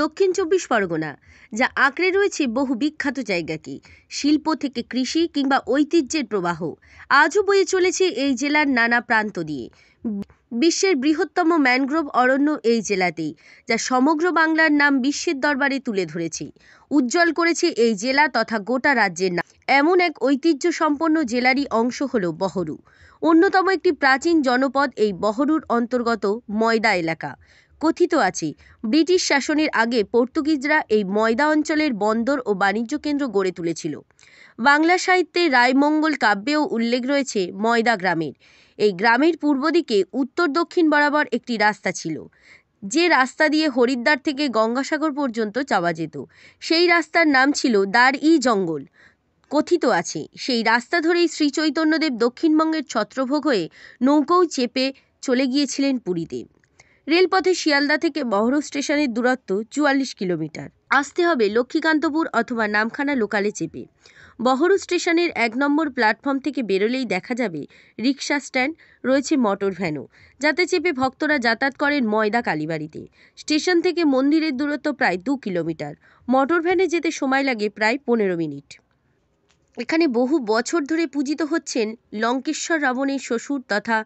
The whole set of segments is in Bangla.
দক্ষিণ চব্বিশ পরগনা, যা আঁকড়ে রয়েছে বহু বিখ্যাত জায়গাকে। শিল্প থেকে কৃষি কিংবা ঐতিহ্যের প্রবাহ আজও বয়ে চলেছে এই জেলার নানা প্রান্ত দিয়ে। বিশ্বের বৃহত্তম ম্যানগ্রোভ অরণ্য এই জেলাতেই, যা সমগ্র বাংলার নাম বিশ্বের দরবারে তুলে ধরেছে, উজ্জ্বল করেছে এই জেলা তথা গোটা রাজ্যের নাম। এমন এক ঐতিহ্য সম্পন্ন জেলারই অংশ হল বহরু। অন্যতম একটি প্রাচীন জনপদ এই বহরুর অন্তর্গত ময়দা এলাকা। কথিত আছে, ব্রিটিশ শাসনের আগে পর্তুগিজরা এই ময়দা অঞ্চলের বন্দর ও বাণিজ্য কেন্দ্র গড়ে তুলেছিল। বাংলা সাহিত্যে রায়মঙ্গল কাব্যেও উল্লেখ রয়েছে ময়দা গ্রামের। এই গ্রামের পূর্ব দিকে উত্তর দক্ষিণ বরাবর একটি রাস্তা ছিল, যে রাস্তা দিয়ে হরিদ্বার থেকে গঙ্গাসাগর পর্যন্ত যাওয়া যেত। সেই রাস্তার নাম ছিল দ্বার-ই-জঙ্গল। কথিত আছে, সেই রাস্তা ধরেই শ্রী চৈতন্যদেব দক্ষিণবঙ্গের ছত্রভোগ হয়ে নৌকোয় চেপে চলে গিয়েছিলেন পুরীতে। রেলপথে শিয়ালদা থেকে বহরু স্টেশনের দূরত্ব ৪৪ কিলোমিটার। আসতে হবে লক্ষ্মীকান্তপুর অথবা নামখানা লোকালে চেপে। বহরু স্টেশনের ১ নম্বর প্ল্যাটফর্ম থেকে বেরোলেই দেখা যাবে রিক্সা স্ট্যান্ড, রয়েছে মোটর ভ্যানও, যাতে চেপে ভক্তরা যাতায়াত করেন ময়দা কালীবাড়িতে। স্টেশন থেকে মন্দিরের দূরত্ব প্রায় ২ কিলোমিটার। মোটর ভ্যানে যেতে সময় লাগে প্রায় ১৫ মিনিট। এখানে বহু বছর ধরে পূজিত হচ্ছেন লঙ্কেশ্বর রাবণের শ্বশুর তথা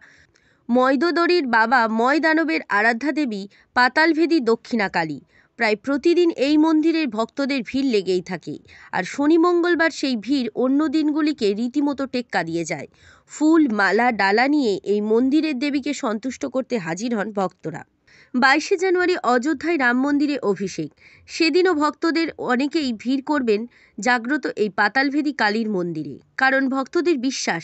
ময়দোদরীর বাবা ময় দানবের আরাধ্যা দেবী পাতালভেদী দক্ষিণা কালী। প্রায় প্রতিদিন এই মন্দিরের ভক্তদের ভিড় লেগেই থাকে, আর শনি মঙ্গলবার সেই ভিড় অন্য দিনগুলিকে রীতিমতো টেক্কা দিয়ে যায়। ফুল, মালা, ডালা নিয়ে এই মন্দিরের দেবীকে সন্তুষ্ট করতে হাজির হন ভক্তরা। ২২শে জানুয়ারি অযোধ্যায় রাম মন্দিরে অভিষেক। সেদিনও ভক্তদের অনেকেই ভিড় করবেন জাগ্রত এই পাতালভেদী কালীর মন্দিরে, কারণ ভক্তদের বিশ্বাস,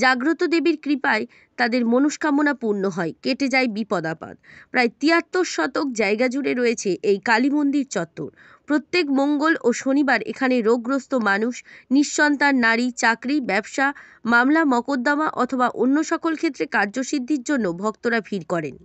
জাগ্রত দেবীর কৃপায় তাদের মনস্কামনা পূর্ণ হয়, কেটে যায় বিপদ আপদ। প্রায় ৭৩ শতক জায়গা জুড়ে রয়েছে এই কালী মন্দির চত্বর। প্রত্যেক মঙ্গল ও শনিবার এখানে রোগগ্রস্ত মানুষ, নিঃসন্তান নারী, চাকরি, ব্যবসা, মামলা মকদ্দমা অথবা অন্য সকল ক্ষেত্রে কার্যসিদ্ধির জন্য ভক্তরা ভিড় করেন।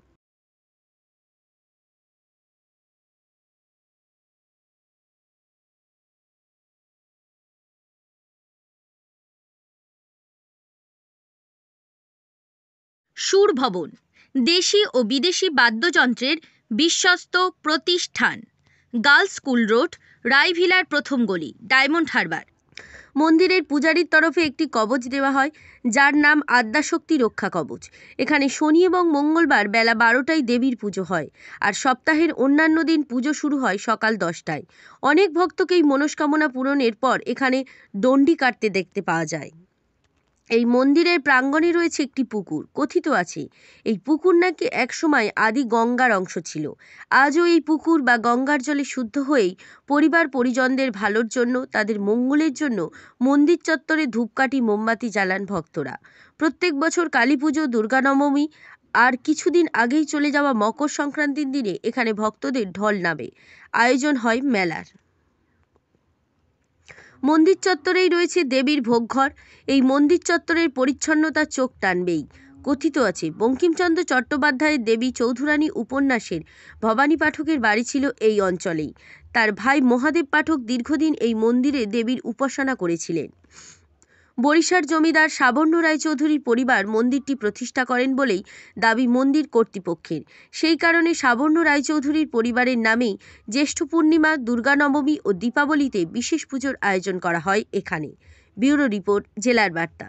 সুর ভবন, দেশি ও বিদেশি বাদ্যযন্ত্রের বিশ্বস্ত প্রতিষ্ঠান। গার্লস স্কুল রোড, রায়ভিলার প্রথম গলি, ডায়মন্ড হারবার। মন্দিরের পূজারীর তরফে একটি কবচ দেওয়া হয়, যার নাম আদ্যাশক্তি রক্ষা কবচ। এখানে শনি এবং মঙ্গলবার বেলা ১২টায় দেবীর পুজো হয়, আর সপ্তাহের অন্যান্য দিন পুজো শুরু হয় সকাল ১০টায়। অনেক ভক্তকেই মনস্কামনা পূরণের পর এখানে ডন্ডি কাটতে দেখতে পাওয়া যায়। এই মন্দিরের প্রাঙ্গণে রয়েছে একটি পুকুর। কথিত আছে, এই পুকুর নাকি একসময় আদি গঙ্গার অংশ ছিল। আজও এই পুকুর বা গঙ্গার জলে শুদ্ধ হয়েই পরিবার পরিজনদের ভালোর জন্য, তাদের মঙ্গলের জন্য মন্দির চত্বরে ধূপকাঠি মোমবাতি জ্বালান ভক্তরা। প্রত্যেক বছর কালী পুজো, দুর্গা নবমী আর কিছুদিন আগেই চলে যাওয়া মকর সংক্রান্তির দিনে এখানে ভক্তদের ঢল নামে। আয়োজন হয় মেলার। মন্দির চত্বরেই রয়েছে দেবীর ভোগঘর। এই মন্দির চত্বরের পরিচ্ছন্নতা চোখ টানবেই। কথিত আছে, বঙ্কিমচন্দ্র চট্টোপাধ্যায়ের দেবী চৌধুরানী উপন্যাসের ভবানী পাঠকের বাড়ি ছিল এই অঞ্চলেই। তার ভাই মহাদেব পাঠক দীর্ঘদিন এই মন্দিরে দেবীর উপাসনা করেছিলেন। বরিশার জমিদার সাবর্ণ রায়চৌধুরীর পরিবার মন্দিরটি প্রতিষ্ঠা করেন বলেই দাবি মন্দির কর্তৃপক্ষের। সেই কারণে সাবর্ণ রায়চৌধুরীর পরিবারের নামেই জ্যৈষ্ঠ পূর্ণিমা, দুর্গা নবমী ও দীপাবলিতে বিশেষ পুজোর আয়োজন করা হয় এখানে। ব্যুরো রিপোর্ট, জেলার বার্তা।